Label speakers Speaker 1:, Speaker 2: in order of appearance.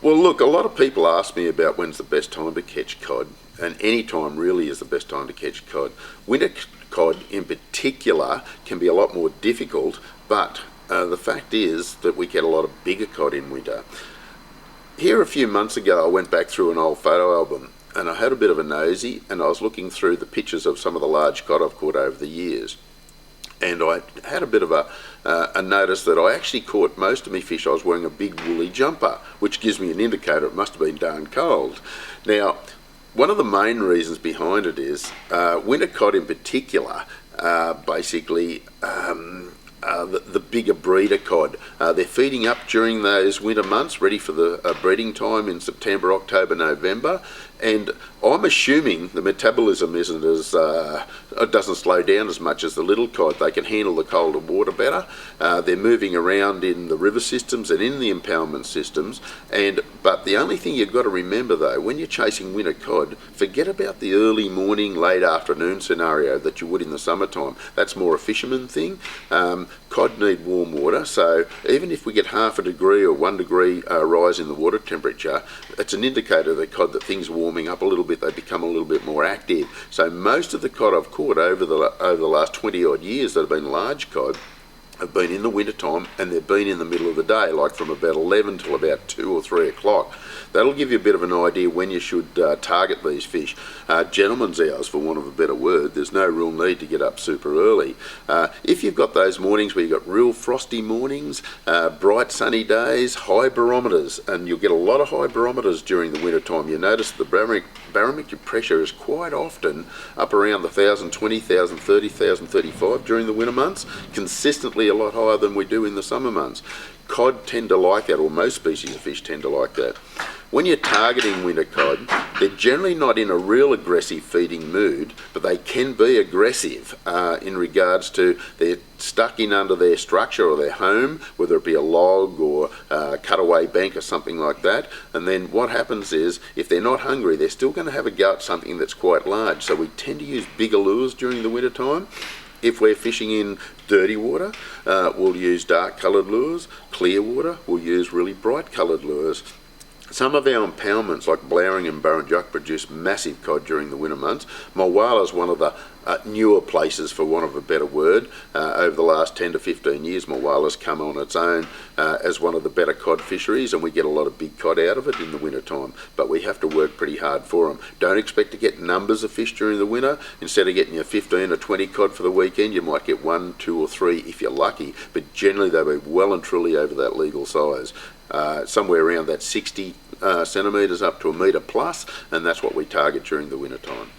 Speaker 1: Well, look, a lot of people ask me about when's the best time to catch cod, and any time really is the best time to catch cod. Winter cod in particular can be a lot more difficult, but the fact is that we get a lot of bigger cod in winter. Here a few months ago I went back through an old photo album and I had a bit of a nosy, and I was looking through the pictures of some of the large cod I've caught over the years. And I had a bit of a notice that I actually caught most of my fish. I was wearing a big woolly jumper, which gives me an indicator it must have been darn cold. Now, one of the main reasons behind it is winter cod in particular, basically the bigger breeder cod. They're feeding up during those winter months, ready for the breeding time in September, October, November. And I'm assuming the metabolism isn't as it doesn't slow down as much as the little cod. They can handle the colder water better. They're moving around in the river systems and in the impoundment systems. But the only thing you've got to remember though, when you're chasing winter cod, forget about the early morning, late afternoon scenario that you would in the summertime. That's more a fisherman thing. Cod need warm water, so even if we get half a degree or 1 degree rise in the water temperature, it's an indicator that things are warming up a little bit. They become a little bit more active. So most of the cod I've caught over the last 20 odd years that have been large cod have been in the winter time, and they've been in the middle of the day, like from about 11 till about 2 or 3 o'clock. That'll give you a bit of an idea when you should target these fish. Gentlemen's hours, for want of a better word. There's no real need to get up super early. If you've got those mornings where you've got real frosty mornings, bright sunny days, high barometers, and you'll get a lot of high barometers during the winter time. You notice the barometric pressure is quite often up around the 1,020, 1,030, 1,035 during the winter months, consistently a lot higher than we do in the summer months. Cod tend to like that, or most species of fish tend to like that. When you're targeting winter cod, they're generally not in a real aggressive feeding mood, but they can be aggressive in regards to they're stuck in under their structure or their home, whether it be a log or a cutaway bank or something like that. And then what happens is, if they're not hungry, they're still going to have a go at something that's quite large. So we tend to use bigger lures during the winter time. If we're fishing in dirty water, we'll use dark coloured lures. Clear water, we'll use really bright coloured lures. Some of our impoundments, like Blowering and Burrinjuck, produce massive cod during the winter months. Mulwala is one of the newer places, for want of a better word. Over the last 10 to 15 years, Mulwala's come on its own as one of the better cod fisheries, and we get a lot of big cod out of it in the winter time, but we have to work pretty hard for them. Don't expect to get numbers of fish during the winter. Instead of getting your 15 or 20 cod for the weekend, you might get 1, 2 or 3 if you're lucky, but generally they'll be well and truly over that legal size. Somewhere around that 60 centimetres up to a metre plus, and that's what we target during the winter time.